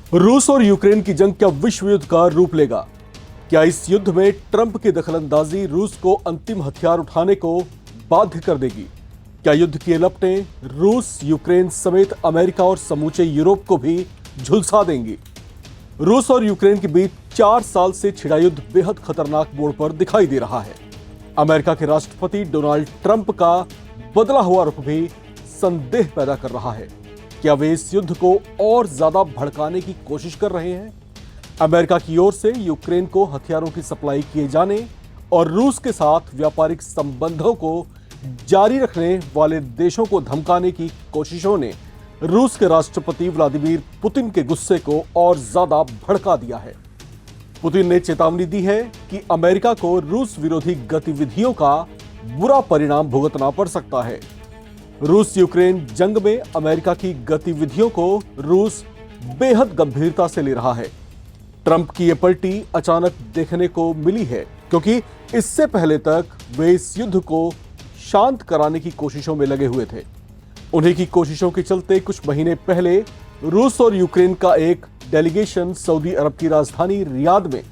रूस और यूक्रेन की जंग क्या विश्व युद्ध का रूप लेगा? क्या इस युद्ध में ट्रंप की दखलंदाजी रूस को अंतिम हथियार उठाने को बाध्य कर देगी? क्या युद्ध की लपटें रूस, यूक्रेन समेत अमेरिका और समूचे यूरोप को भी झुलसा देंगी? रूस और यूक्रेन के बीच 4 साल से छिड़ा युद्ध बेहद खतरनाक मोड़ पर दिखाई दे रहा है। अमेरिका के राष्ट्रपति डोनाल्ड ट्रंप का बदला हुआ रुख भी संदेह पैदा कर रहा है। क्या वे इस युद्ध को और ज्यादा भड़काने की कोशिश कर रहे हैं? अमेरिका की ओर से यूक्रेन को हथियारों की सप्लाई किए जाने और रूस के साथ व्यापारिक संबंधों को जारी रखने वाले देशों को धमकाने की कोशिशों ने रूस के राष्ट्रपति व्लादिमीर पुतिन के गुस्से को और ज्यादा भड़का दिया है। पुतिन ने चेतावनी दी है कि अमेरिका को रूस विरोधी गतिविधियों का बुरा परिणाम भुगतना पड़ सकता है। रूस यूक्रेन जंग में अमेरिका की गतिविधियों को रूस बेहद गंभीरता से ले रहा है। ट्रंप की यह पलटी अचानक देखने को मिली है, क्योंकि इससे पहले तक वे इस युद्ध को शांत कराने की कोशिशों में लगे हुए थे। उन्हीं की कोशिशों के चलते कुछ महीने पहले रूस और यूक्रेन का एक डेलीगेशन सऊदी अरब की राजधानी रियाद में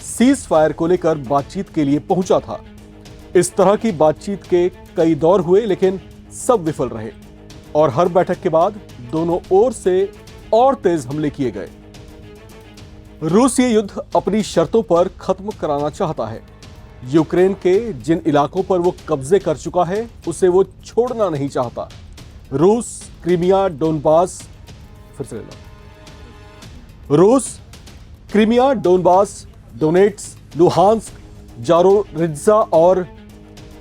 सीज फायर को लेकर बातचीत के लिए पहुंचा था। इस तरह की बातचीत के कई दौर हुए, लेकिन सब विफल रहे और हर बैठक के बाद दोनों ओर से और तेज हमले किए गए। रूस ये युद्ध अपनी शर्तों पर खत्म कराना चाहता है। यूक्रेन के जिन इलाकों पर वो कब्जे कर चुका है उसे वो छोड़ना नहीं चाहता। रूस क्रीमिया, डोनबास, डोनेट्स्क, लुहांस्क, जारोरिज्जा और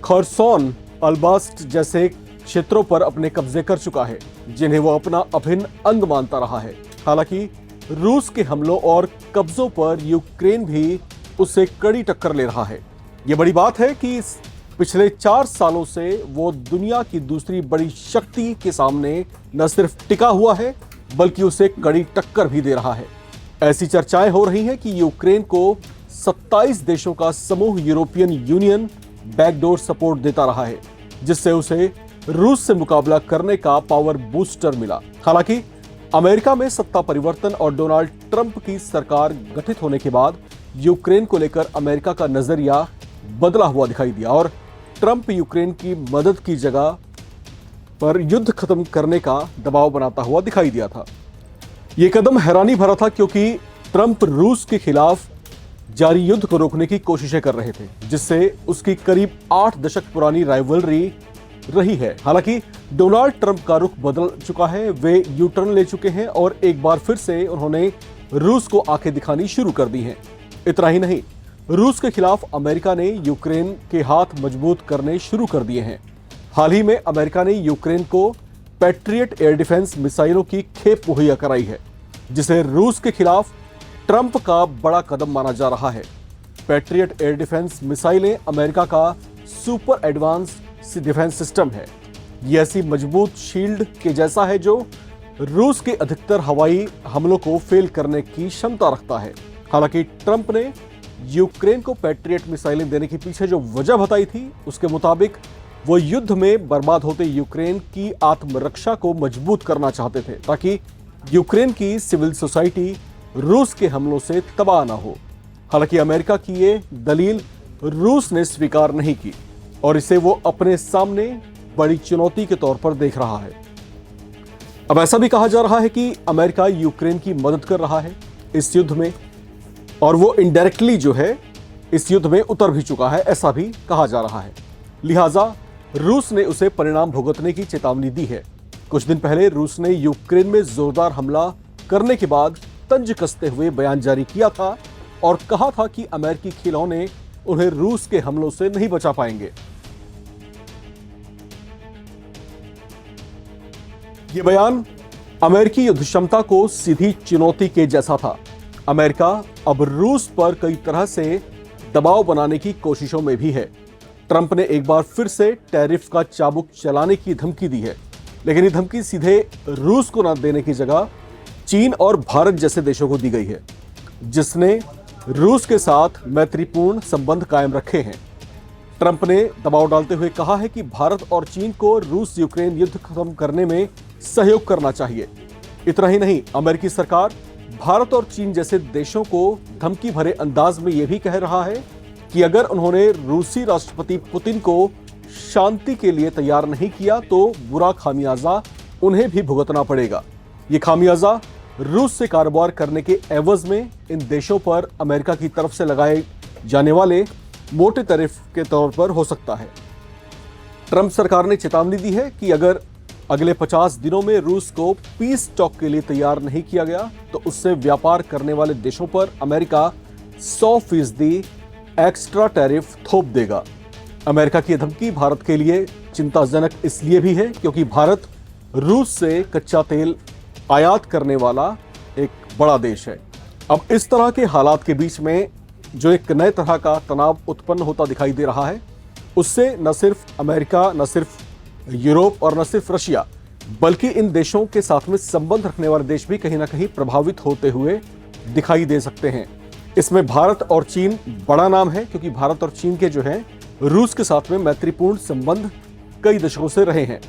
खरसोन अल्बास्ट जैसे क्षेत्रों पर अपने कब्जे कर चुका है, जिन्हें वो अपना अभिन्न अंग मानता रहा है। हालांकि रूस के हमलों और कब्जों पर यूक्रेन भी उससे कड़ी टक्कर ले रहा है। ये बड़ी बात है कि पिछले 4 सालों से वो दुनिया की दूसरी बड़ी शक्ति के सामने न सिर्फ टिका हुआ है, बल्कि उसे कड़ी टक्कर भी दे रहा है। ऐसी चर्चाएं हो रही हैं कि यूक्रेन को 27 देशों का समूह यूरोपियन यूनियन बैकडोर सपोर्ट देता रहा है, जिससे उसे रूस से मुकाबला करने का पावर बूस्टर मिला। हालांकि अमेरिका में सत्ता परिवर्तन और डोनाल्ड ट्रंप की सरकार गठित होने के बाद यूक्रेन को लेकर अमेरिका का नजरिया बदला हुआ दिखाई दिया और ट्रंप यूक्रेन की मदद की जगह पर युद्ध खत्म करने का दबाव बनाता हुआ दिखाई दिया था। यह कदम हैरानी भरा था, क्योंकि ट्रंप रूस के खिलाफ जारी युद्ध को रोकने की कोशिशें कर रहे थे, जिससे उसकी करीब 8 दशक पुरानी राइवलरी रही है। हालांकि डोनाल्ड ट्रंप का रुख बदल चुका है। वे यू टर्न ले चुके हैं और एक बार फिर से उन्होंने रूस को आंखें दिखानी शुरू कर दी हैं। इतना ही नहीं, रूस के खिलाफ अमेरिका ने यूक्रेन के हाथ मजबूत करने शुरू कर दिए हैं। हाल ही में अमेरिका ने यूक्रेन को पैट्रियट एयर डिफेंस मिसाइलों की खेप मुहैया कराई है, जिसे रूस के खिलाफ ट्रंप का बड़ा कदम माना जा रहा है। पैट्रियट एयर डिफेंस मिसाइलें अमेरिका का सुपर एडवांस डिफेंस सिस्टम है। यह ऐसी मजबूत शील्ड के जैसा है जो रूस के अधिकतर हवाई हमलों को फेल करने की क्षमता रखता है। हालांकि ट्रंप ने यूक्रेन को पैट्रियट मिसाइलें देने के पीछे जो वजह बताई थी, उसके मुताबिक वो युद्ध में बर्बाद होते यूक्रेन की आत्मरक्षा को मजबूत करना चाहते थे, ताकि यूक्रेन की सिविल सोसाइटी रूस के हमलों से तबाह ना हो। हालांकि अमेरिका की ये दलील रूस ने स्वीकार नहीं की और इसे वो अपने सामने बड़ी चुनौती के तौर पर देख रहा है। अब ऐसा भी कहा जा रहा है कि अमेरिका यूक्रेन की मदद कर रहा है इस युद्ध में, और वो इनडायरेक्टली जो है इस युद्ध में उतर भी चुका है, ऐसा भी कहा जा रहा है। लिहाजा रूस ने उसे परिणाम भुगतने की चेतावनी दी है। कुछ दिन पहले रूस ने यूक्रेन में जोरदार हमला करने के बाद तंज कसते हुए बयान जारी किया था और कहा था कि अमेरिकी खिलौने उन्हें रूस के हमलों से नहीं बचा पाएंगे। यह बयान अमेरिकी युद्ध क्षमता को सीधी चुनौती के जैसा था। अमेरिका अब रूस पर कई तरह से दबाव बनाने की कोशिशों में भी है। ट्रंप ने एक बार फिर से टैरिफ का चाबुक चलाने की धमकी दी है, लेकिन ये धमकी सीधे रूस को न देने की जगह चीन और भारत जैसे देशों को दी गई है, जिसने रूस के साथ मैत्रीपूर्ण संबंध कायम रखे हैं। ट्रंप ने दबाव डालते हुए कहा है कि भारत और चीन को रूस यूक्रेन युद्ध खत्म करने में सहयोग करना चाहिए। इतना ही नहीं, अमेरिकी सरकार भारत और चीन जैसे देशों को धमकी भरे अंदाज में यह भी कह रहा है कि अगर उन्होंने रूसी राष्ट्रपति पुतिन को शांति के लिए तैयार नहीं किया तो बुरा खामियाजा उन्हें भी भुगतना पड़ेगा। ये खामियाजा रूस से कारोबार करने के एवज में इन देशों पर अमेरिका की तरफ से लगाए जाने वाले मोटे टैरिफ के तौर पर हो सकता है। ट्रंप सरकार ने चेतावनी दी है कि अगर अगले 50 दिनों में रूस को पीस टॉक के लिए तैयार नहीं किया गया तो उससे व्यापार करने वाले देशों पर अमेरिका 100% एक्स्ट्रा टैरिफ थोप देगा। अमेरिका की धमकी भारत के लिए चिंताजनक इसलिए भी है क्योंकि भारत रूस से कच्चा तेल आयात करने वाला एक बड़ा देश है। अब इस तरह के हालात के बीच में जो एक नए तरह का तनाव उत्पन्न होता दिखाई दे रहा है, उससे न सिर्फ अमेरिका, न सिर्फ यूरोप और न सिर्फ रशिया, बल्कि इन देशों के साथ में संबंध रखने वाले देश भी कहीं ना कहीं प्रभावित होते हुए दिखाई दे सकते हैं। इसमें भारत और चीन बड़ा नाम है क्योंकि भारत और चीन के जो है रूस के साथ में मैत्रीपूर्ण संबंध कई दशकों से रहे हैं।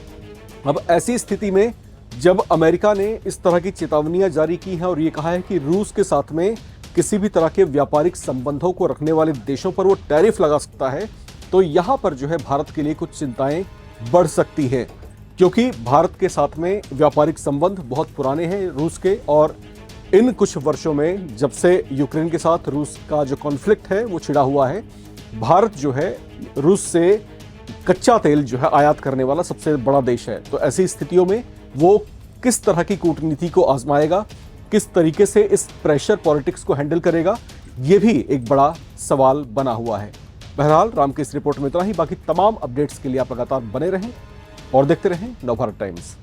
अब ऐसी स्थिति में जब अमेरिका ने इस तरह की चेतावनियां जारी की हैं और ये कहा है कि रूस के साथ में किसी भी तरह के व्यापारिक संबंधों को रखने वाले देशों पर वो टैरिफ लगा सकता है, तो यहां पर जो है भारत के लिए कुछ चिंताएं बढ़ सकती हैं क्योंकि भारत के साथ में व्यापारिक संबंध बहुत पुराने हैं रूस के, और इन कुछ वर्षों में जब से यूक्रेन के साथ रूस का जो कॉन्फ्लिक्ट है वो छिड़ा हुआ है, भारत जो है रूस से कच्चा तेल जो है आयात करने वाला सबसे बड़ा देश है। तो ऐसी स्थितियों में वो किस तरह की कूटनीति को आजमाएगा, किस तरीके से इस प्रेशर पॉलिटिक्स को हैंडल करेगा, ये भी एक बड़ा सवाल बना हुआ है। बहरहाल राम की इस रिपोर्ट में इतना ही। बाकी तमाम अपडेट्स के लिए आप लगातार बने रहें और देखते रहें नवभारत टाइम्स।